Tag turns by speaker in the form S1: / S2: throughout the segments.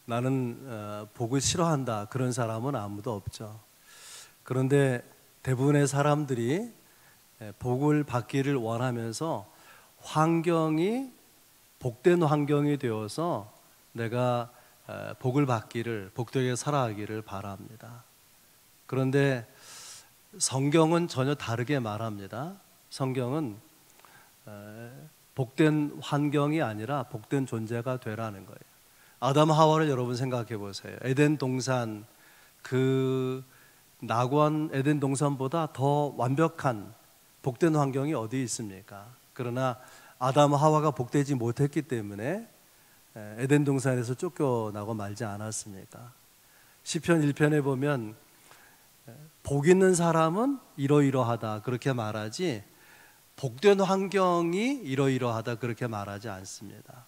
S1: 나는 복을 싫어한다 그런 사람은 아무도 없죠. 그런데 대부분의 사람들이 복을 받기를 원하면서 환경이 복된 환경이 되어서 내가 복을 받기를, 복되게 살아가기를 바랍니다. 그런데 성경은 전혀 다르게 말합니다. 성경은 복된 환경이 아니라 복된 존재가 되라는 거예요. 아담 하와를 여러분 생각해 보세요. 에덴 동산, 그 낙원 에덴 동산보다 더 완벽한 복된 환경이 어디 있습니까? 그러나 아담 하와가 복되지 못했기 때문에 에덴 동산에서 쫓겨나고 말지 않았습니까? 시편 1편에 보면 복 있는 사람은 이러이러하다 그렇게 말하지 복된 환경이 이러이러하다 그렇게 말하지 않습니다.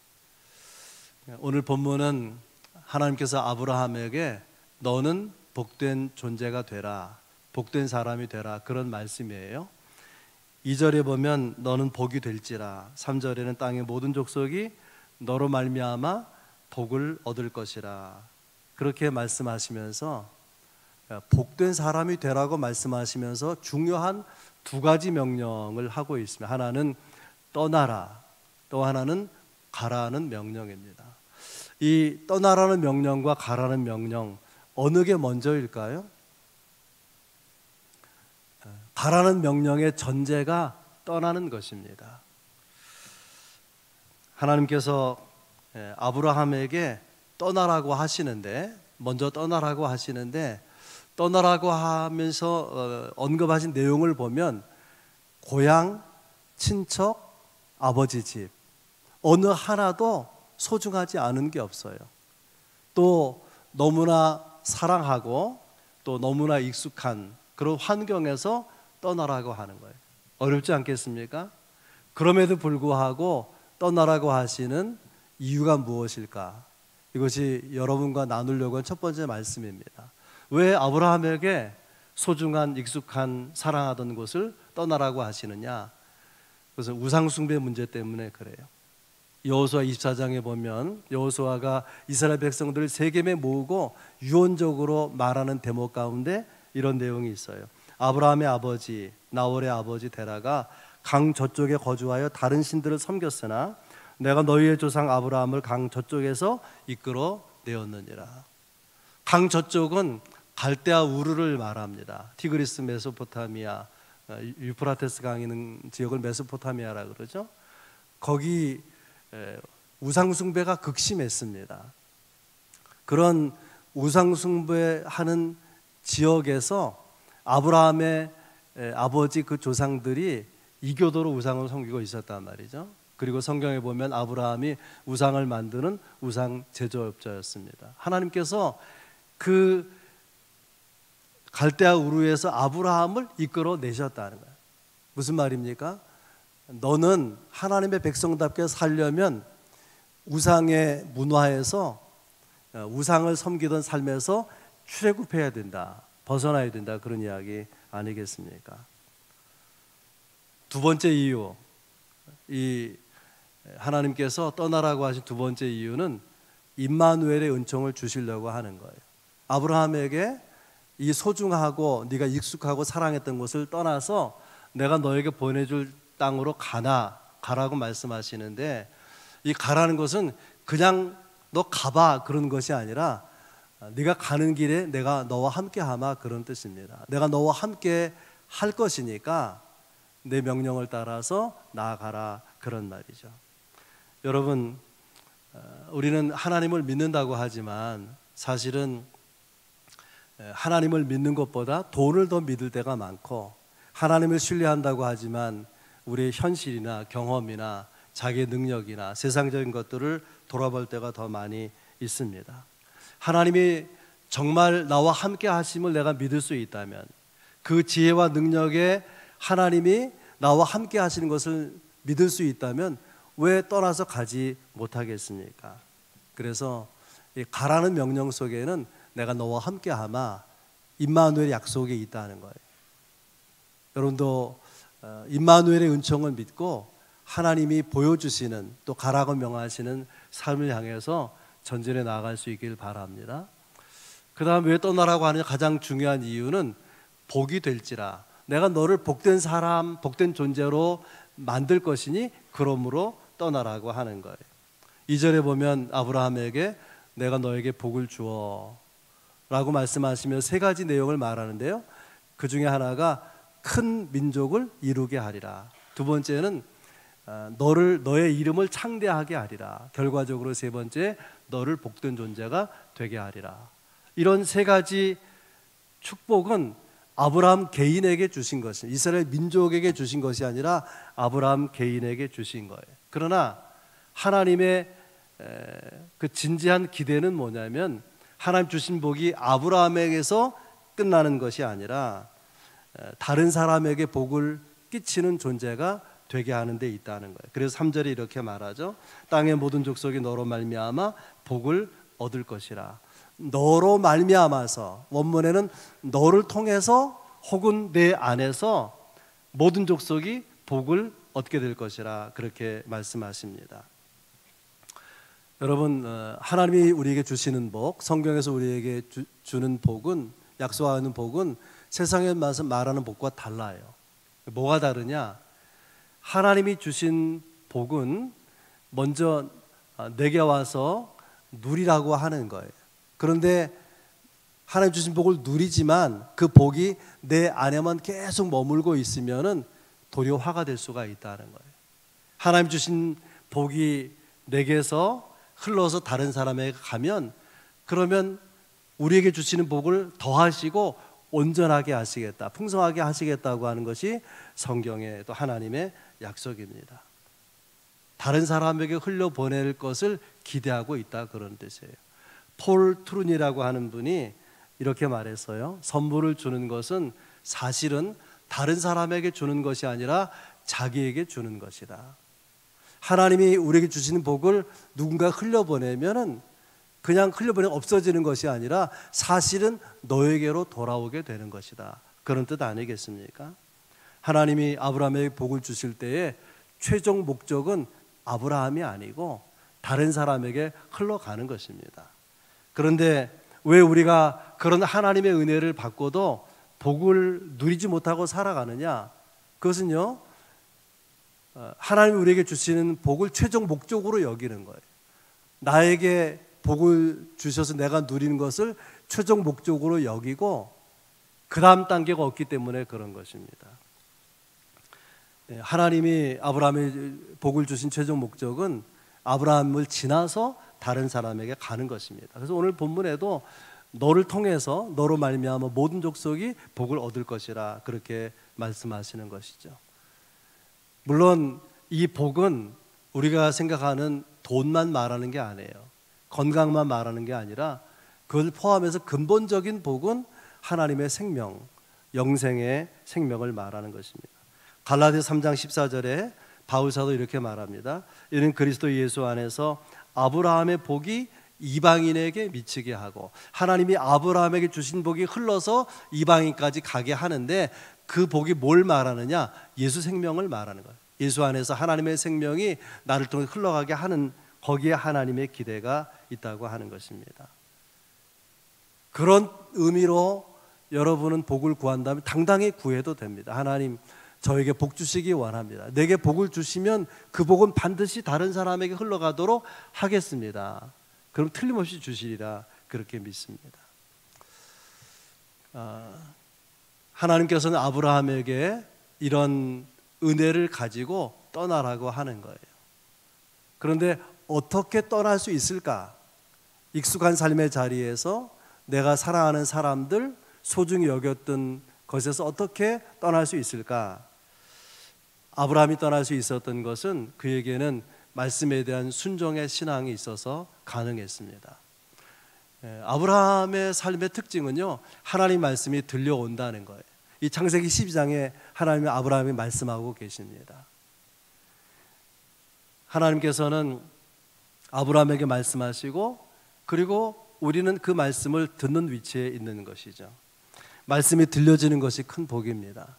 S1: 오늘 본문은 하나님께서 아브라함에게 너는 복된 존재가 되라, 복된 사람이 되라 그런 말씀이에요. 2절에 보면 너는 복이 될지라, 3절에는 땅의 모든 족속이 너로 말미암아 복을 얻을 것이라 그렇게 말씀하시면서 복된 사람이 되라고 말씀하시면서 중요한 두 가지 명령을 하고 있습니다. 하나는 떠나라, 또 하나는 가라는 명령입니다. 이 떠나라는 명령과 가라는 명령 어느 게 먼저일까요? 가라는 명령의 전제가 떠나는 것입니다. 하나님께서 아브라함에게 떠나라고 하시는데, 먼저 떠나라고 하시는데, 떠나라고 하면서 언급하신 내용을 보면 고향, 친척, 아버지 집 어느 하나도 소중하지 않은 게 없어요. 또 너무나 사랑하고 또 너무나 익숙한 그런 환경에서 떠나라고 하는 거예요. 어렵지 않겠습니까? 그럼에도 불구하고 떠나라고 하시는 이유가 무엇일까? 이것이 여러분과 나누려고 한 첫 번째 말씀입니다. 왜 아브라함에게 소중한, 익숙한, 사랑하던 곳을 떠나라고 하시느냐? 그것은 우상숭배 문제 때문에 그래요. 여호수아 24장에 보면 여호수아가 이스라엘 백성들을 세겜에 모으고 유언적으로 말하는 대목 가운데 이런 내용이 있어요. 아브라함의 아버지 나홀의 아버지 데라가 강 저쪽에 거주하여 다른 신들을 섬겼으나 내가 너희의 조상 아브라함을 강 저쪽에서 이끌어 내었느니라. 강 저쪽은 갈대아 우르를 말합니다. 티그리스 메소포타미아, 유프라테스 강이 있는 지역을 메소포타미아라 그러죠. 거기 우상숭배가 극심했습니다. 그런 우상숭배하는 지역에서 아브라함의 아버지 그 조상들이 이교도로 우상을 섬기고 있었단 말이죠. 그리고 성경에 보면 아브라함이 우상을 만드는 우상 제조업자였습니다. 하나님께서 그 갈대아 우르에서 아브라함을 이끌어 내셨다는 거예요. 무슨 말입니까? 너는 하나님의 백성답게 살려면 우상의 문화에서 우상을 섬기던 삶에서 출애굽해야 된다, 벗어나야 된다, 그런 이야기 아니겠습니까? 두 번째 이유, 이 하나님께서 떠나라고 하신 두 번째 이유는 임마누엘의 은총을 주시려고 하는 거예요. 아브라함에게 이 소중하고 네가 익숙하고 사랑했던 곳을 떠나서 내가 너에게 보내줄 땅으로 가라고 말씀하시는데, 이 가라는 것은 그냥 너 가봐 그런 것이 아니라 네가 가는 길에 내가 너와 함께 하마 그런 뜻입니다. 내가 너와 함께 할 것이니까 내 명령을 따라서 나아가라 그런 말이죠. 여러분, 우리는 하나님을 믿는다고 하지만 사실은 하나님을 믿는 것보다 돈을 더 믿을 때가 많고, 하나님을 신뢰한다고 하지만 우리의 현실이나 경험이나 자기의 능력이나 세상적인 것들을 돌아볼 때가 더 많이 있습니다. 하나님이 정말 나와 함께 하심을 내가 믿을 수 있다면, 그 지혜와 능력에 하나님이 나와 함께 하시는 것을 믿을 수 있다면 왜 떠나서 가지 못하겠습니까? 그래서 이 가라는 명령 속에는 내가 너와 함께 하마, 임마누엘의 약속이 있다는 거예요. 여러분도 임마누엘의 은총을 믿고 하나님이 보여주시는, 또 가라고 명하시는 삶을 향해서 전진해 나아갈 수 있길 바랍니다. 그 다음 왜 떠나라고 하느냐, 가장 중요한 이유는 복이 될지라, 내가 너를 복된 사람, 복된 존재로 만들 것이니 그러므로 떠나라고 하는 거예요. 2절에 보면 아브라함에게 내가 너에게 복을 주어 라고 말씀하시며 세 가지 내용을 말하는데요, 그 중에 하나가 큰 민족을 이루게 하리라, 두 번째는 너의 이름을 창대하게 하리라, 결과적으로 세 번째 너를 복된 존재가 되게 하리라. 이런 세 가지 축복은 아브라함 개인에게 주신 것입니다. 이스라엘 민족에게 주신 것이 아니라 아브라함 개인에게 주신 거예요. 그러나 하나님의 그 진지한 기대는 뭐냐면, 하나님 주신 복이 아브라함에게서 끝나는 것이 아니라 다른 사람에게 복을 끼치는 존재가 되게 하는 데 있다는 거예요. 그래서 3절에 이렇게 말하죠. 땅의 모든 족속이 너로 말미암아 복을 얻을 것이라. 너로 말미암아서, 원문에는 너를 통해서 혹은 내 안에서 모든 족속이 복을 얻게 될 것이라 그렇게 말씀하십니다. 여러분, 하나님이 우리에게 주시는 복, 성경에서 우리에게 주는 복은, 약속하는 복은 세상에 말하는 복과 달라요. 뭐가 다르냐? 하나님이 주신 복은 먼저 내게 와서 누리라고 하는 거예요. 그런데 하나님 주신 복을 누리지만 그 복이 내 안에만 계속 머물고 있으면은 도리어 화가 될 수가 있다는 거예요. 하나님 주신 복이 내게서 흘러서 다른 사람에게 가면, 그러면 우리에게 주시는 복을 더하시고 온전하게 하시겠다, 풍성하게 하시겠다고 하는 것이 성경의 또 하나님의 약속입니다. 다른 사람에게 흘려보낼 것을 기대하고 있다, 그런 뜻이에요. 폴 트룬이라고 하는 분이 이렇게 말했어요. 선물을 주는 것은 사실은 다른 사람에게 주는 것이 아니라 자기에게 주는 것이다. 하나님이 우리에게 주시는 복을 누군가 흘려보내면은 그냥 흘려보내면 없어지는 것이 아니라 사실은 너에게로 돌아오게 되는 것이다, 그런 뜻 아니겠습니까? 하나님이 아브라함에게 복을 주실 때에 최종 목적은 아브라함이 아니고 다른 사람에게 흘러가는 것입니다. 그런데 왜 우리가 그런 하나님의 은혜를 받고도 복을 누리지 못하고 살아가느냐? 그것은요, 하나님이 우리에게 주시는 복을 최종 목적으로 여기는 거예요. 나에게 복을 주셔서 내가 누리는 것을 최종 목적으로 여기고 그 다음 단계가 없기 때문에 그런 것입니다. 하나님이 아브라함에 복을 주신 최종 목적은 아브라함을 지나서 다른 사람에게 가는 것입니다. 그래서 오늘 본문에도 너를 통해서, 너로 말미암아 모든 족속이 복을 얻을 것이라 그렇게 말씀하시는 것이죠. 물론 이 복은 우리가 생각하는 돈만 말하는 게 아니에요. 건강만 말하는 게 아니라 그걸 포함해서 근본적인 복은 하나님의 생명, 영생의 생명을 말하는 것입니다. 갈라디아서 3장 14절에 바울사도 이렇게 말합니다. 이는 그리스도 예수 안에서 아브라함의 복이 이방인에게 미치게 하고, 하나님이 아브라함에게 주신 복이 흘러서 이방인까지 가게 하는데 그 복이 뭘 말하느냐? 예수 생명을 말하는 거예요. 예수 안에서 하나님의 생명이 나를 통해 흘러가게 하는, 거기에 하나님의 기대가 있다고 하는 것입니다. 그런 의미로 여러분은 복을 구한다면 당당히 구해도 됩니다. 하나님, 저에게 복 주시기 원합니다. 내게 복을 주시면 그 복은 반드시 다른 사람에게 흘러가도록 하겠습니다. 그럼 틀림없이 주시리라 그렇게 믿습니다. 하나님께서는 아브라함에게 이런 은혜를 가지고 떠나라고 하는 거예요. 그런데 어떻게 떠날 수 있을까? 익숙한 삶의 자리에서 내가 사랑하는 사람들, 소중히 여겼던 것에서 어떻게 떠날 수 있을까? 아브라함이 떠날 수 있었던 것은 그에게는 말씀에 대한 순종의 신앙이 있어서 가능했습니다. 아브라함의 삶의 특징은요, 하나님 말씀이 들려온다는 거예요. 이 창세기 12장에 하나님이 아브라함이 말씀하고 계십니다. 하나님께서는 아브라함에게 말씀하시고, 그리고 우리는 그 말씀을 듣는 위치에 있는 것이죠. 말씀이 들려지는 것이 큰 복입니다.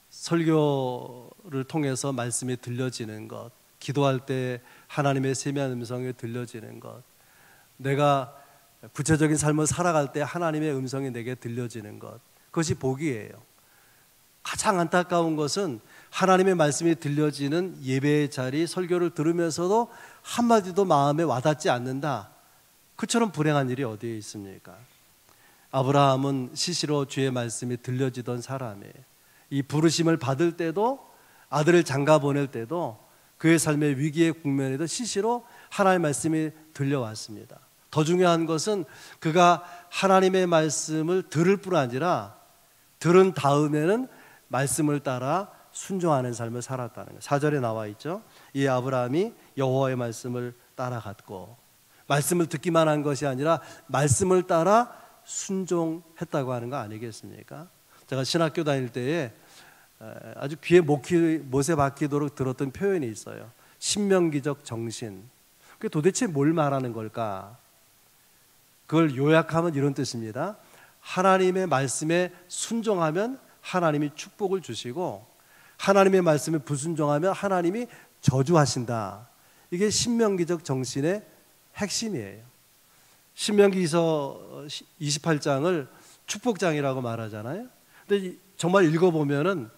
S1: 설교를 통해서 말씀이 들려지는 것, 기도할 때 하나님의 세미한 음성이 들려지는 것, 내가 구체적인 삶을 살아갈 때 하나님의 음성이 내게 들려지는 것, 그것이 복이에요. 가장 안타까운 것은 하나님의 말씀이 들려지는 예배의 자리, 설교를 들으면서도 한마디도 마음에 와닿지 않는다. 그처럼 불행한 일이 어디에 있습니까? 아브라함은 시시로 주의 말씀이 들려지던 사람이에요. 이 부르심을 받을 때도, 아들을 장가 보낼 때도, 그의 삶의 위기의 국면에도 시시로 하나님의 말씀이 들려왔습니다. 더 중요한 것은 그가 하나님의 말씀을 들을 뿐 아니라 들은 다음에는 말씀을 따라 순종하는 삶을 살았다는 거예요. 4절에 나와 있죠. 이 아브라함이 여호와의 말씀을 따라갔고, 말씀을 듣기만 한 것이 아니라 말씀을 따라 순종했다고 하는 거 아니겠습니까? 제가 신학교 다닐 때에 아주 귀에 못에 박히도록 들었던 표현이 있어요. 신명기적 정신. 그게 도대체 뭘 말하는 걸까? 그걸 요약하면 이런 뜻입니다. 하나님의 말씀에 순종하면 하나님이 축복을 주시고, 하나님의 말씀에 불순종하면 하나님이 저주하신다. 이게 신명기적 정신의 핵심이에요. 신명기서 28장을 축복장이라고 말하잖아요. 근데 정말 읽어보면은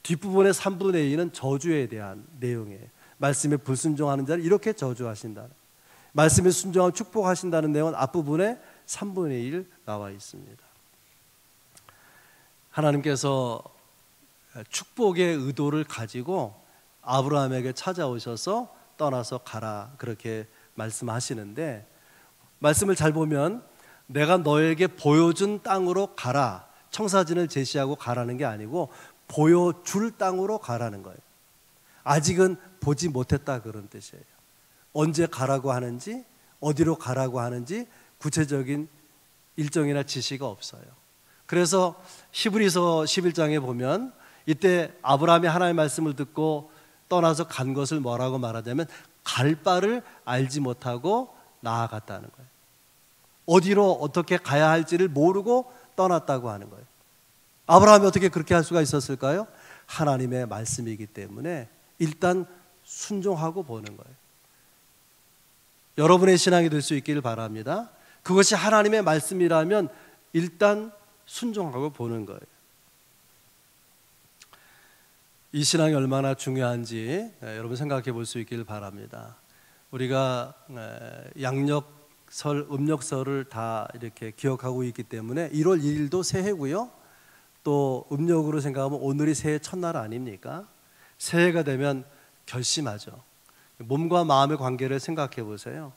S1: 뒷부분의 3분의 2는 저주에 대한 내용이에요. 말씀에 불순종하는 자를 이렇게 저주하신다. 말씀에 순종하면 축복하신다는 내용은 앞부분에 3분의 1 나와 있습니다. 하나님께서 축복의 의도를 가지고 아브라함에게 찾아오셔서 떠나서 가라, 그렇게 말씀하시는데, 말씀을 잘 보면 내가 너에게 보여준 땅으로 가라, 청사진을 제시하고 가라는 게 아니고 보여줄 땅으로 가라는 거예요. 아직은 보지 못했다, 그런 뜻이에요. 언제 가라고 하는지, 어디로 가라고 하는지 구체적인 일정이나 지시가 없어요. 그래서 히브리서 11장에 보면 이때 아브라함이 하나님의 말씀을 듣고 떠나서 간 것을 뭐라고 말하냐면 갈 바를 알지 못하고 나아갔다는 거예요. 어디로 어떻게 가야 할지를 모르고 떠났다고 하는 거예요. 아브라함이 어떻게 그렇게 할 수가 있었을까요? 하나님의 말씀이기 때문에 일단 순종하고 보는 거예요. 여러분의 신앙이 될 수 있기를 바랍니다. 그것이 하나님의 말씀이라면 일단 순종하고 보는 거예요. 이 신앙이 얼마나 중요한지 여러분 생각해 볼 수 있기를 바랍니다. 우리가 양력설, 음력설을 다 이렇게 기억하고 있기 때문에 1월 1일도 새해고요. 또 음력으로 생각하면 오늘이 새해 첫날 아닙니까? 새해가 되면 결심하죠. 몸과 마음의 관계를 생각해 보세요.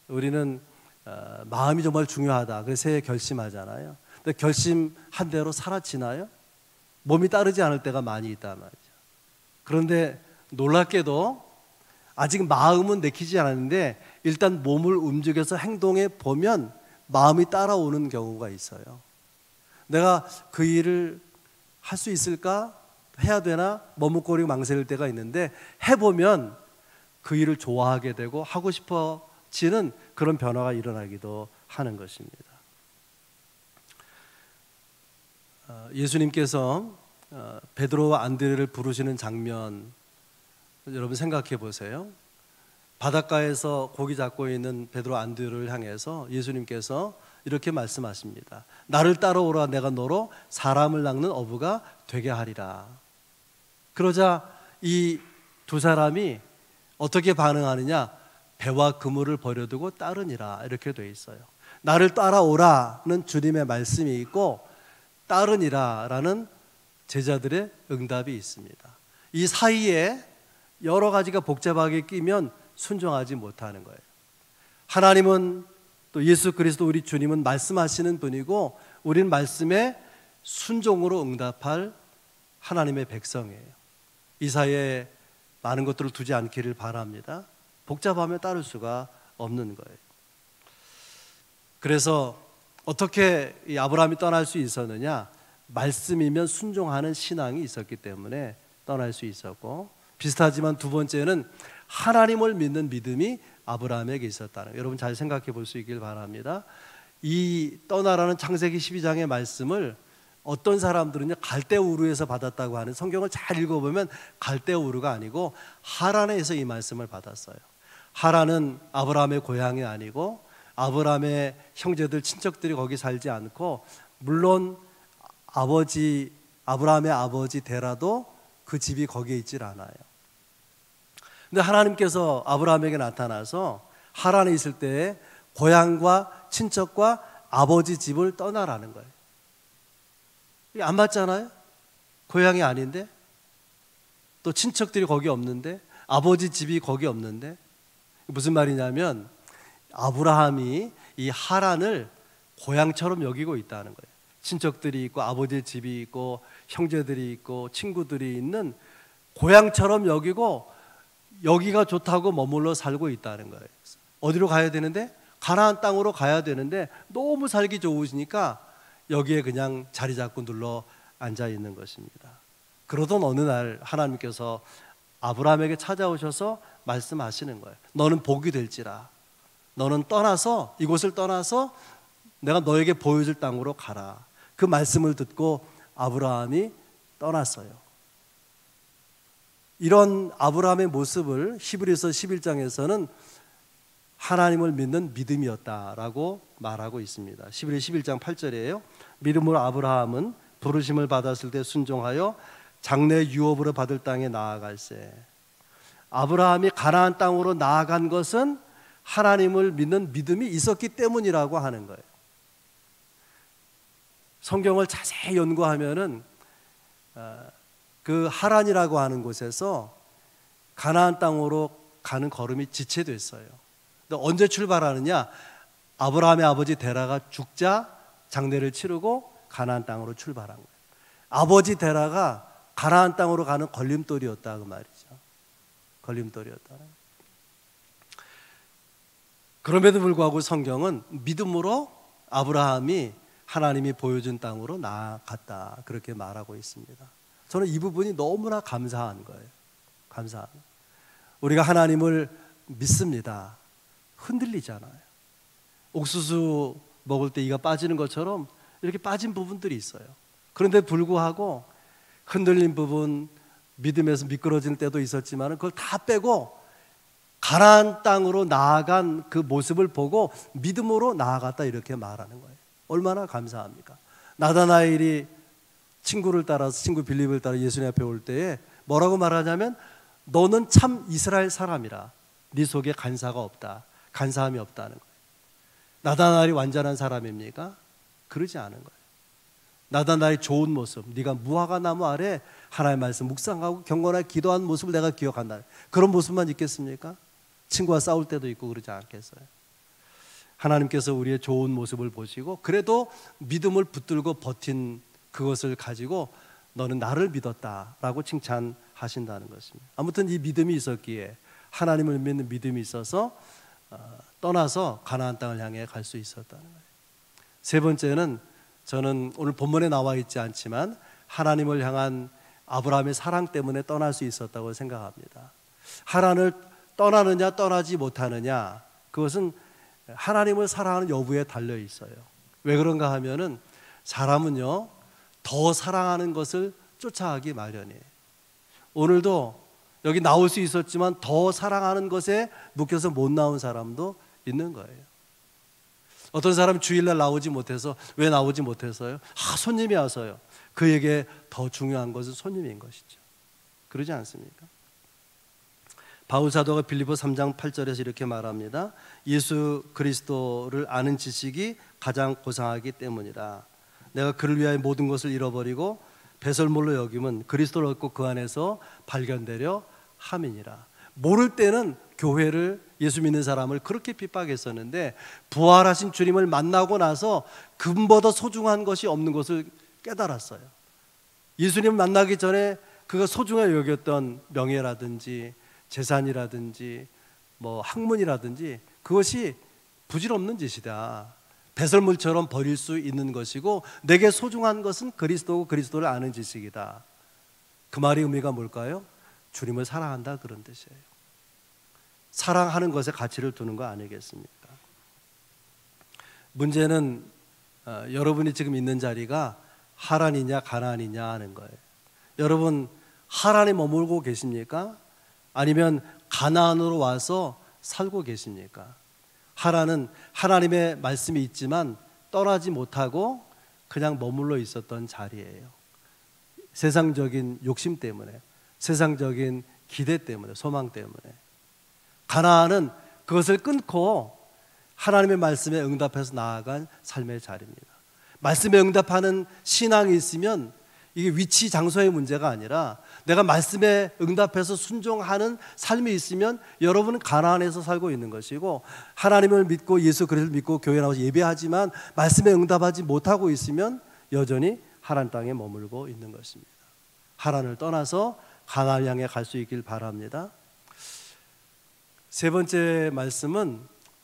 S1: 우리는 마음이 정말 중요하다, 그래서 새해 결심하잖아요. 근데 결심한 대로 살아지나요? 몸이 따르지 않을 때가 많이 있단 말이죠. 그런데 놀랍게도 아직 마음은 내키지 않았는데 일단 몸을 움직여서 행동해 보면 마음이 따라오는 경우가 있어요. 내가 그 일을 할 수 있을까? 해야 되나? 머뭇거리고 망설일 때가 있는데 해보면 그 일을 좋아하게 되고 하고 싶어지는 그런 변화가 일어나기도 하는 것입니다. 예수님께서 베드로와 안드레를 부르시는 장면 여러분 생각해 보세요. 바닷가에서 고기 잡고 있는 베드로 안드레를 향해서 예수님께서 이렇게 말씀하십니다. 나를 따라오라, 내가 너로 사람을 낚는 어부가 되게 하리라. 그러자 이 두 사람이 어떻게 반응하느냐? 배와 그물을 버려두고 따르니라, 이렇게 돼 있어요. 나를 따라오라는 주님의 말씀이 있고 따르니라라는 제자들의 응답이 있습니다. 이 사이에 여러 가지가 복잡하게 끼면 순종하지 못하는 거예요. 하나님은 또 예수 그리스도 우리 주님은 말씀하시는 분이고 우리는 말씀에 순종으로 응답할 하나님의 백성이에요. 이 사이에 많은 것들을 두지 않기를 바랍니다. 복잡하면 따를 수가 없는 거예요. 그래서 어떻게 이 아브라함이 떠날 수 있었느냐? 말씀이면 순종하는 신앙이 있었기 때문에 떠날 수 있었고, 비슷하지만 두 번째는 하나님을 믿는 믿음이 아브라함에게 있었다는 거예요. 여러분 잘 생각해 볼 수 있길 바랍니다. 이 떠나라는 창세기 12장의 말씀을 어떤 사람들은요 갈대우르에서 받았다고 하는, 성경을 잘 읽어보면 갈대우르가 아니고 하란에서 이 말씀을 받았어요. 하란은 아브라함의 고향이 아니고 아브라함의 형제들 친척들이 거기 살지 않고, 물론 아브라함의 아버지 데라도 그 집이 거기에 있질 않아요. 근데 하나님께서 아브라함에게 나타나서 하란에 있을 때 고향과 친척과 아버지 집을 떠나라는 거예요. 이게 안 맞잖아요? 고향이 아닌데, 또 친척들이 거기 없는데, 아버지 집이 거기 없는데. 무슨 말이냐면 아브라함이 이 하란을 고향처럼 여기고 있다는 거예요. 친척들이 있고 아버지 집이 있고 형제들이 있고 친구들이 있는 고향처럼 여기고, 여기가 좋다고 머물러 살고 있다는 거예요. 어디로 가야 되는데? 가나안 땅으로 가야 되는데 너무 살기 좋으시니까 여기에 그냥 자리 잡고 눌러 앉아 있는 것입니다. 그러던 어느 날 하나님께서 아브라함에게 찾아오셔서 말씀하시는 거예요. 너는 복이 될지라. 너는 떠나서, 이곳을 떠나서 내가 너에게 보여줄 땅으로 가라. 그 말씀을 듣고 아브라함이 떠났어요. 이런 아브라함의 모습을 히브리서 11장에서는 하나님을 믿는 믿음이었다라고 말하고 있습니다. 히브리 11장 8절이에요. 믿음으로 아브라함은 부르심을 받았을 때 순종하여 장래 유업으로 받을 땅에 나아갈세. 아브라함이 가나안 땅으로 나아간 것은 하나님을 믿는 믿음이 있었기 때문이라고 하는 거예요. 성경을 자세히 연구하면은 그 하란이라고 하는 곳에서 가나안 땅으로 가는 걸음이 지체됐어요. 근데 언제 출발하느냐? 아브라함의 아버지 데라가 죽자 장례를 치르고 가나안 땅으로 출발한 거예요. 아버지 데라가 가나안 땅으로 가는 걸림돌이었다 그 말이죠. 걸림돌이었다. 그럼에도 불구하고 성경은 믿음으로 아브라함이 하나님이 보여준 땅으로 나아갔다 그렇게 말하고 있습니다. 저는 이 부분이 너무나 감사한 거예요. 감사한. 우리가 하나님을 믿습니다. 흔들리잖아요. 옥수수 먹을 때 이가 빠지는 것처럼 이렇게 빠진 부분들이 있어요. 그런데 불구하고 흔들린 부분, 믿음에서 미끄러질 때도 있었지만 그걸 다 빼고 가나안 땅으로 나아간 그 모습을 보고 믿음으로 나아갔다 이렇게 말하는 거예요. 얼마나 감사합니까? 나다나엘이 친구를 따라서, 친구 빌립을 따라 예수님 앞에 올 때에 뭐라고 말하냐면 너는 참 이스라엘 사람이라. 네 속에 간사가 없다. 간사함이 없다는 거예요. 나다나엘이 완전한 사람입니까? 그러지 않은 거예요. 나다나엘의 좋은 모습, 네가 무화과 나무 아래 하나님의 말씀 묵상하고 경건하게 기도한 모습을 내가 기억한다. 그런 모습만 있겠습니까? 친구와 싸울 때도 있고 그러지 않겠어요? 하나님께서 우리의 좋은 모습을 보시고 그래도 믿음을 붙들고 버틴 그것을 가지고 너는 나를 믿었다라고 칭찬하신다는 것입니다. 아무튼 이 믿음이 있었기에, 하나님을 믿는 믿음이 있어서 떠나서 가나안 땅을 향해 갈 수 있었다는 거예요. 세 번째는 저는 오늘 본문에 나와 있지 않지만 하나님을 향한 아브라함의 사랑 때문에 떠날 수 있었다고 생각합니다. 하란을 떠나느냐 떠나지 못하느냐, 그것은 하나님을 사랑하는 여부에 달려 있어요. 왜 그런가 하면은 사람은요 더 사랑하는 것을 쫓아가기 마련이에요. 오늘도 여기 나올 수 있었지만 더 사랑하는 것에 묶여서 못 나온 사람도 있는 거예요. 어떤 사람은 주일날 나오지 못해서, 왜 나오지 못해서요? 손님이 와서요. 그에게 더 중요한 것은 손님인 것이죠. 그러지 않습니까? 바울 사도가 빌립보 3장 8절에서 이렇게 말합니다. 예수 그리스도를 아는 지식이 가장 고상하기 때문이라. 내가 그를 위하여 모든 것을 잃어버리고 배설물로 여김은 그리스도를 얻고 그 안에서 발견되려 함이니라. 모를 때는 교회를, 예수 믿는 사람을 그렇게 핍박했었는데 부활하신 주님을 만나고 나서 금보다 소중한 것이 없는 것을 깨달았어요. 예수님을 만나기 전에 그가 소중하게 여겼던 명예라든지 재산이라든지 뭐 학문이라든지 그것이 부질없는 짓이다. 배설물처럼 버릴 수 있는 것이고 내게 소중한 것은 그리스도고 그리스도를 아는 지식이다. 그 말의 의미가 뭘까요? 주님을 사랑한다 그런 뜻이에요. 사랑하는 것에 가치를 두는 거 아니겠습니까? 문제는 여러분이 지금 있는 자리가 하란이냐 가나안이냐 하는 거예요. 여러분 하란에 머물고 계십니까? 아니면 가나안으로 와서 살고 계십니까? 하라는 하나님의 말씀이 있지만 떠나지 못하고 그냥 머물러 있었던 자리예요. 세상적인 욕심 때문에, 세상적인 기대 때문에, 소망 때문에. 가나안은 그것을 끊고 하나님의 말씀에 응답해서 나아간 삶의 자리입니다. 말씀에 응답하는 신앙이 있으면 이게 위치 장소의 문제가 아니라 내가 말씀에 응답해서 순종하는 삶이 있으면 여러분은 가나안에서 살고 있는 것이고, 하나님을 믿고 예수 그리스도를 믿고 교회 나와서 예배하지만 말씀에 응답하지 못하고 있으면 여전히 하란 땅에 머물고 있는 것입니다. 하란을 떠나서 가나안 향해 갈 수 있길 바랍니다. 세 번째 말씀은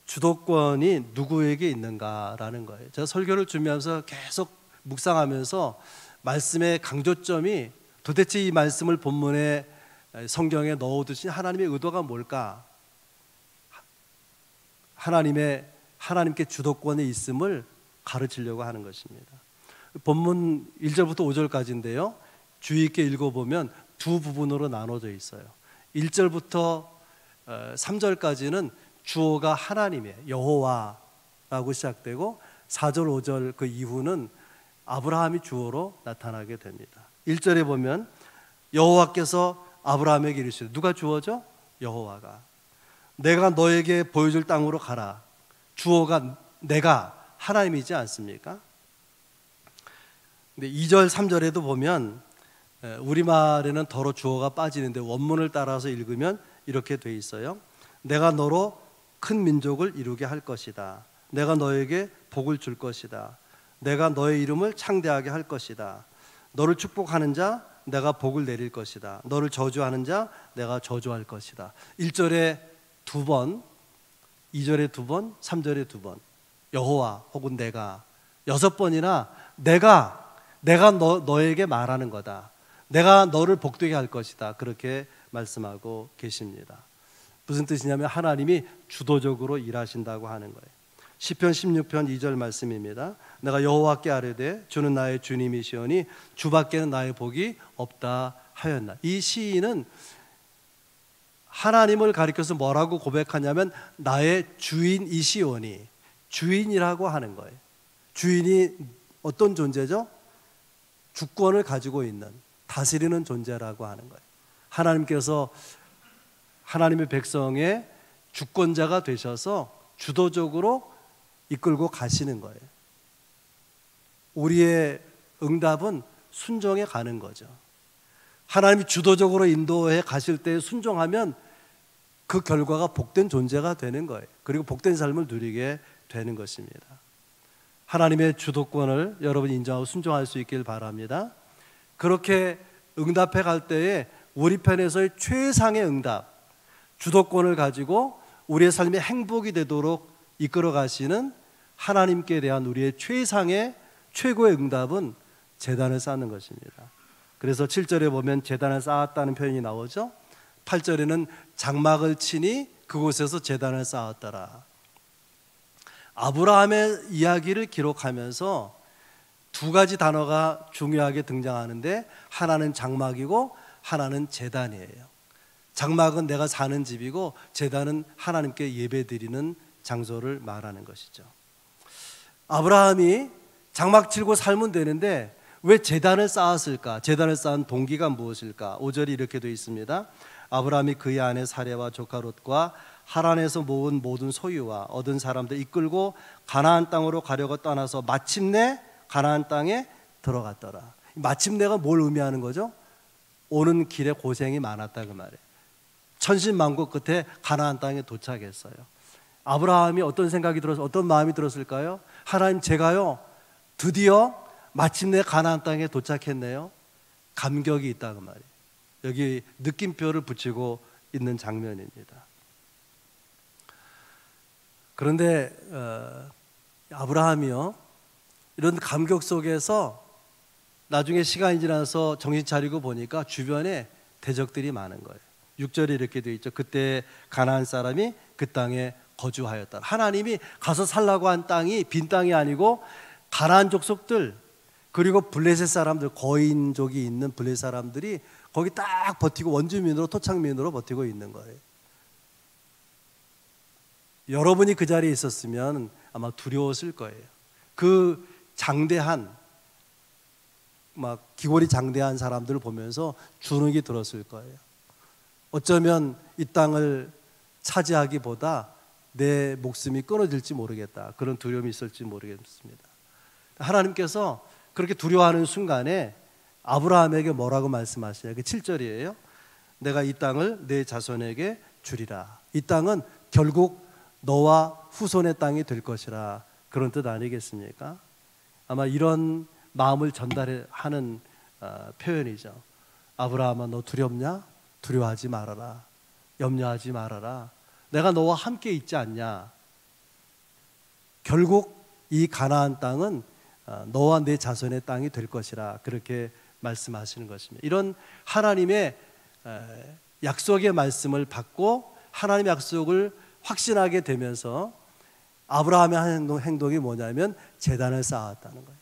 S1: 주도권이 누구에게 있는가라는 거예요. 제가 설교를 준비하면서 계속 묵상하면서 말씀의 강조점이 도대체 이 말씀을 본문에 성경에 넣어두신 하나님의 의도가 뭘까? 하나님께 주도권이 있음을 가르치려고 하는 것입니다. 본문 1절부터 5절까지인데요. 주의 있게 읽어보면 두 부분으로 나눠져 있어요. 1절부터 3절까지는 주어가 하나님이에요. 여호와라고 시작되고 4절 5절 그 이후는 아브라함이 주어로 나타나게 됩니다. 1절에 보면 여호와께서 아브라함에게 이르시되, 누가 주어죠? 여호와가. 내가 너에게 보여줄 땅으로 가라. 주어가 내가 하나님이지 않습니까? 근데 2절 3절에도 보면 우리말에는 더러 주어가 빠지는데 원문을 따라서 읽으면 이렇게 돼 있어요. 내가 너로 큰 민족을 이루게 할 것이다. 내가 너에게 복을 줄 것이다. 내가 너의 이름을 창대하게 할 것이다. 너를 축복하는 자 내가 복을 내릴 것이다. 너를 저주하는 자 내가 저주할 것이다. 1절에 2번, 2절에 2번, 3절에 2번 여호와 혹은 내가 6번이나 내가 너에게 말하는 거다. 내가 너를 복되게 할 것이다. 그렇게 말씀하고 계십니다. 무슨 뜻이냐면 하나님이 주도적으로 일하신다고 하는 거예요. 시편 16편 2절 말씀입니다. 내가 여호와께 아뢰되 주는 나의 주님이시오니 주밖에는 나의 복이 없다 하였나. 이 시인은 하나님을 가리켜서 뭐라고 고백하냐면 나의 주인이시오니, 주인이라고 하는 거예요. 주인이 어떤 존재죠? 주권을 가지고 있는, 다스리는 존재라고 하는 거예요. 하나님께서 하나님의 백성의 주권자가 되셔서 주도적으로 이끌고 가시는 거예요. 우리의 응답은 순종해 가는 거죠. 하나님이 주도적으로 인도해 가실 때 순종하면 그 결과가 복된 존재가 되는 거예요. 그리고 복된 삶을 누리게 되는 것입니다. 하나님의 주도권을 여러분 인정하고 순종할 수 있길 바랍니다. 그렇게 응답해 갈 때에 우리 편에서의 최상의 응답, 주도권을 가지고 우리의 삶의 행복이 되도록 이끌어 가시는 하나님께 대한 우리의 최고의 응답은 제단을 쌓는 것입니다. 그래서 7절에 보면 제단을 쌓았다는 표현이 나오죠. 8절에는 장막을 치니 그곳에서 제단을 쌓았더라. 아브라함의 이야기를 기록하면서 두 가지 단어가 중요하게 등장하는데 하나는 장막이고 하나는 제단이에요. 장막은 내가 사는 집이고 제단은 하나님께 예배드리는 장소를 말하는 것이죠. 아브라함이 장막 치고 살면 되는데 왜 제단을 쌓았을까? 제단을 쌓은 동기가 무엇일까? 5절이 이렇게 되어 있습니다. 아브라함이 그의 아내 사레와 조카 롯과 하란에서 모은 모든 소유와 얻은 사람들 이끌고 가나안 땅으로 가려고 떠나서 마침내 가나안 땅에 들어갔더라. 마침내가 뭘 의미하는 거죠? 오는 길에 고생이 많았다 그 말이에요. 천신만고 끝에 가나안 땅에 도착했어요. 아브라함이 어떤 생각이 들어서 어떤 마음이 들었을까요? 하나님, 제가요 드디어 마침내 가나안 땅에 도착했네요. 감격이 있다 그 말이에요. 여기 느낌표를 붙이고 있는 장면입니다. 그런데 아브라함이요 이런 감격 속에서 나중에 시간이 지나서 정신 차리고 보니까 주변에 대적들이 많은 거예요. 6절에 이렇게 되어 있죠. 그때 가나안 사람이 그 땅에 거주하였다. 하나님이 가서 살라고 한 땅이 빈 땅이 아니고 가나안 족속들 그리고 블레셋 사람들, 거인족이 있는 블레셋 사람들이 거기 딱 버티고 원주민으로 토착민으로 버티고 있는 거예요. 여러분이 그 자리에 있었으면 아마 두려웠을 거예요. 그 장대한, 막 기골이 장대한 사람들을 보면서 주눅이 들었을 거예요. 어쩌면 이 땅을 차지하기보다 내 목숨이 끊어질지 모르겠다, 그런 두려움이 있을지 모르겠습니다. 하나님께서 그렇게 두려워하는 순간에 아브라함에게 뭐라고 말씀하시냐? 그 7절이에요. 내가 이 땅을 내 자손에게 주리라. 이 땅은 결국 너와 후손의 땅이 될 것이라, 그런 뜻 아니겠습니까? 아마 이런 마음을 전달하는 표현이죠. 아브라함아, 너 두렵냐? 두려워하지 말아라. 염려하지 말아라. 내가 너와 함께 있지 않냐? 결국 이 가나안 땅은 너와 내 자손의 땅이 될 것이라, 그렇게 말씀하시는 것입니다. 이런 하나님의 약속의 말씀을 받고 하나님의 약속을 확신하게 되면서 아브라함의 행동이 뭐냐면 제단을 쌓았다는 거예요.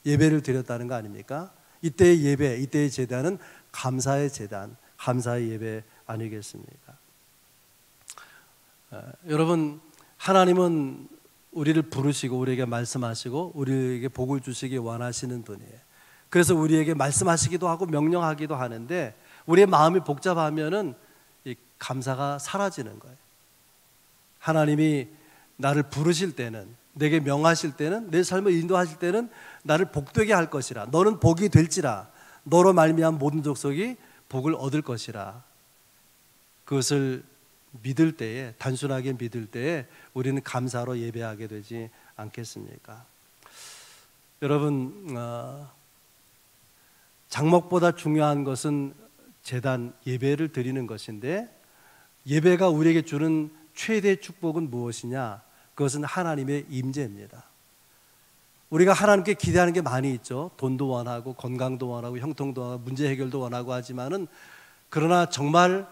S1: 예배를 드렸다는 거 아닙니까? 이때의 예배, 이때의 제단은 감사의 제단, 감사의 예배 아니겠습니까? 여러분, 하나님은 우리를 부르시고 우리에게 말씀하시고 우리에게 복을 주시기 원하시는 분이에요. 그래서 우리에게 말씀하시기도 하고 명령하기도 하는데, 우리의 마음이 복잡하면은 이 감사가 사라지는 거예요. 하나님이 나를 부르실 때는, 내게 명하실 때는, 내 삶을 인도하실 때는 나를 복되게 할 것이라, 너는 복이 될지라, 너로 말미암은 모든 족속이 복을 얻을 것이라, 그것을 믿을 때에, 단순하게 믿을 때에 우리는 감사로 예배하게 되지 않겠습니까? 여러분, 장목보다 중요한 것은 제단, 예배를 드리는 것인데, 예배가 우리에게 주는 최대 축복은 무엇이냐? 그것은 하나님의 임재입니다. 우리가 하나님께 기대하는 게 많이 있죠. 돈도 원하고 건강도 원하고 형통도 원하고 문제 해결도 원하고 하지만은, 그러나 정말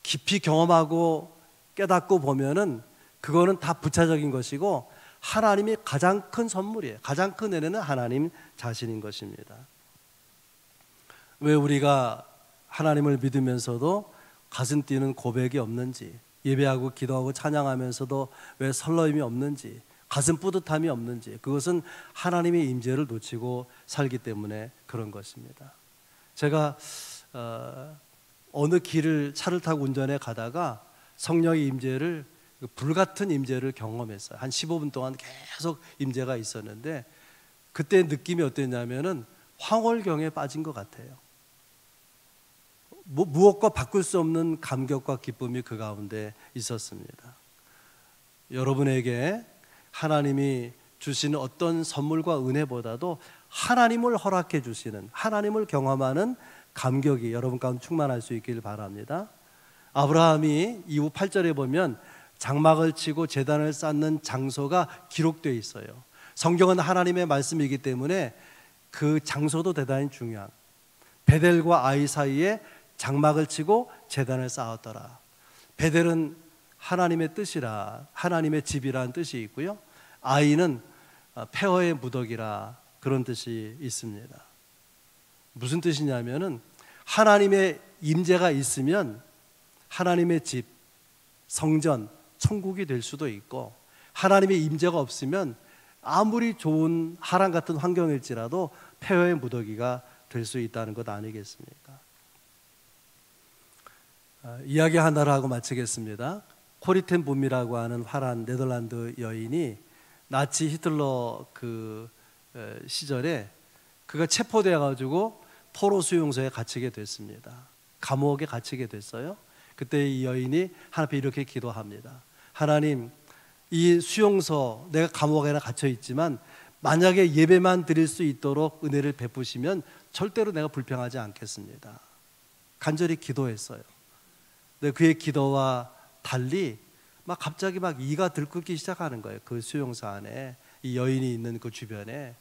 S1: 깊이 경험하고 깨닫고 보면은 그거는 다 부차적인 것이고, 하나님이 가장 큰 선물이에요. 가장 큰 은혜는 하나님 자신인 것입니다. 왜 우리가 하나님을 믿으면서도 가슴 뛰는 고백이 없는지, 예배하고 기도하고 찬양하면서도 왜 설레임이 없는지, 가슴 뿌듯함이 없는지, 그것은 하나님의 임재를 놓치고 살기 때문에 그런 것입니다. 제가 어느 길을 차를 타고 운전해 가다가 성령의 임재를, 불같은 임재를 경험했어요. 한 15분 동안 계속 임재가 있었는데, 그때 느낌이 어땠냐면은 황홀경에 빠진 것 같아요. 무엇과 바꿀 수 없는 감격과 기쁨이 그 가운데 있었습니다. 여러분에게 하나님이 주시는 어떤 선물과 은혜보다도 하나님을 허락해 주시는, 하나님을 경험하는 감격이 여러분 가운데 충만할 수 있기를 바랍니다. 아브라함이 이후 8절에 보면 장막을 치고 제단을 쌓는 장소가 기록되어 있어요. 성경은 하나님의 말씀이기 때문에 그 장소도 대단히 중요한, 베델과 아이 사이에 장막을 치고 제단을 쌓았더라. 베델은 하나님의 뜻이라, 하나님의 집이라는 뜻이 있고요, 아이는 폐허의 무더기라, 그런 뜻이 있습니다. 무슨 뜻이냐면은 하나님의 임재가 있으면 하나님의 집, 성전, 천국이 될 수도 있고, 하나님의 임재가 없으면 아무리 좋은 하람 같은 환경일지라도 폐허의 무더기가 될 수 있다는 것 아니겠습니까? 이야기 하나를 하고 마치겠습니다. 코리텐 봄이라고 하는 화란 네덜란드 여인이 나치 히틀러 그 시절에 그가 체포되어 가지고 포로 수용소에 갇히게 됐습니다. 감옥에 갇히게 됐어요. 그때 이 여인이 하나님 앞에 이렇게 기도합니다. 하나님, 이 수용소, 내가 감옥에 갇혀 있지만 만약에 예배만 드릴 수 있도록 은혜를 베푸시면 절대로 내가 불평하지 않겠습니다. 간절히 기도했어요. 근데 그의 기도와 달리 갑자기 이가 들끓기 시작하는 거예요. 그 수용소 안에, 이 여인이 있는 그 주변에.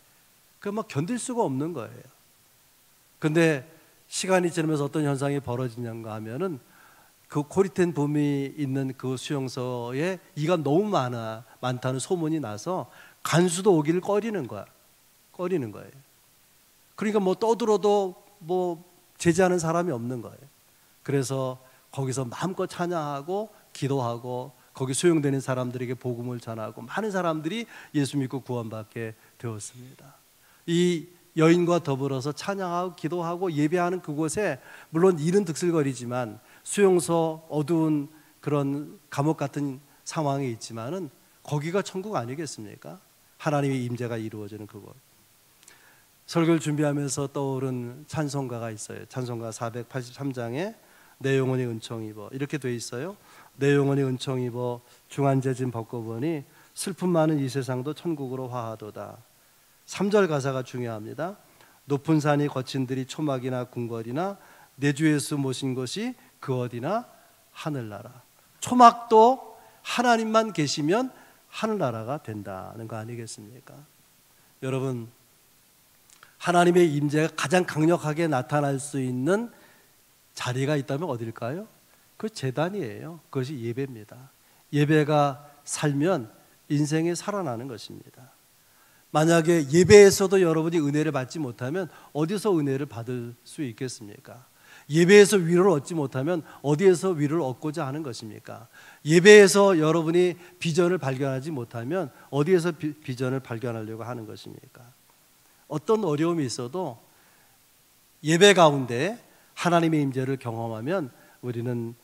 S1: 견딜 수가 없는 거예요. 근데 시간이 지나면서 어떤 현상이 벌어지는가 하면은, 그 코리텐 봄이 있는 그 수용소에 이가 너무 많다는 소문이 나서 간수도 오기를 꺼리는 거예요. 그러니까 떠들어도 제지하는 사람이 없는 거예요. 그래서 거기서 마음껏 찬양하고 기도하고 거기 수용되는 사람들에게 복음을 전하고 많은 사람들이 예수 믿고 구원받게 되었습니다. 이 여인과 더불어서 찬양하고 기도하고 예배하는 그곳에 물론 일은 득실거리지만 수용소 어두운 그런 감옥 같은 상황에 있지만은 거기가 천국 아니겠습니까? 하나님의 임재가 이루어지는 그곳. 설교를 준비하면서 떠오른 찬송가가 있어요. 찬송가 483장에 내 영혼이 은총 입어 이렇게 돼 있어요. 내 영혼이 은총 입어 중한재진 벗고보니 슬픔 많은 이 세상도 천국으로 화하도다. 3절 가사가 중요합니다. 높은 산이 거친 들이 초막이나 궁궐이나 내 주 예수 모신 곳이 그 어디나 하늘나라. 초막도 하나님만 계시면 하늘나라가 된다는 거 아니겠습니까? 여러분, 하나님의 임재가 가장 강력하게 나타날 수 있는 자리가 있다면 어딜까요? 그 제단이에요. 그것이 예배입니다. 예배가 살면 인생이 살아나는 것입니다. 만약에 예배에서도 여러분이 은혜를 받지 못하면 어디서 은혜를 받을 수 있겠습니까? 예배에서 위로를 얻지 못하면 어디에서 위로를 얻고자 하는 것입니까? 예배에서 여러분이 비전을 발견하지 못하면 어디에서 비전을 발견하려고 하는 것입니까? 어떤 어려움이 있어도 예배 가운데 하나님의 임재를 경험하면 우리는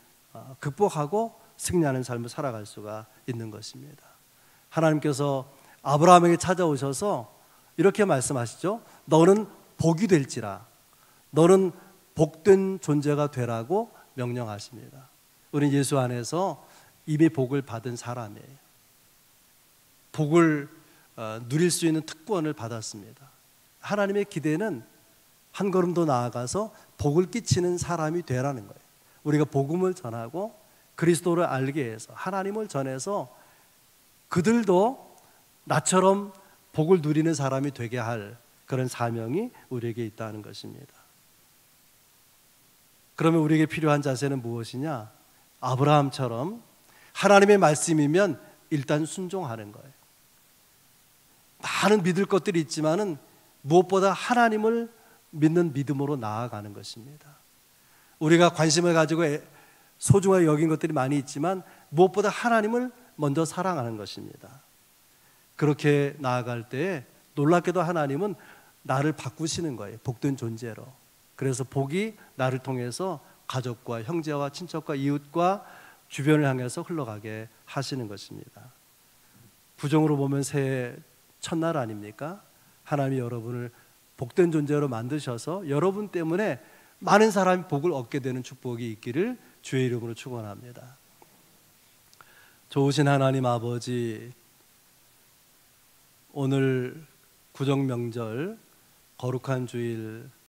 S1: 극복하고 승리하는 삶을 살아갈 수가 있는 것입니다. 하나님께서 아브라함에게 찾아오셔서 이렇게 말씀하시죠. 너는 복이 될지라. 너는 복된 존재가 되라고 명령하십니다. 우리는 예수 안에서 이미 복을 받은 사람이에요. 복을 누릴 수 있는 특권을 받았습니다. 하나님의 기대는 한 걸음 더 나아가서 복을 끼치는 사람이 되라는 거예요. 우리가 복음을 전하고 그리스도를 알게 해서 하나님을 전해서 그들도 나처럼 복을 누리는 사람이 되게 할 그런 사명이 우리에게 있다는 것입니다. 그러면 우리에게 필요한 자세는 무엇이냐? 아브라함처럼 하나님의 말씀이면 일단 순종하는 거예요. 많은 믿을 것들이 있지만은 무엇보다 하나님을 믿는 믿음으로 나아가는 것입니다. 우리가 관심을 가지고 소중하게 여긴 것들이 많이 있지만 무엇보다 하나님을 먼저 사랑하는 것입니다. 그렇게 나아갈 때 놀랍게도 하나님은 나를 바꾸시는 거예요. 복된 존재로. 그래서 복이 나를 통해서 가족과 형제와 친척과 이웃과 주변을 향해서 흘러가게 하시는 것입니다. 부정으로 보면 새해 첫날 아닙니까? 하나님이 여러분을 복된 존재로 만드셔서 여러분 때문에 많은 사람이 복을 얻게 되는 축복이 있기를 주의 이름으로 축원합니다. 좋으신 하나님 아버지, 오늘 구정명절 거룩한 주일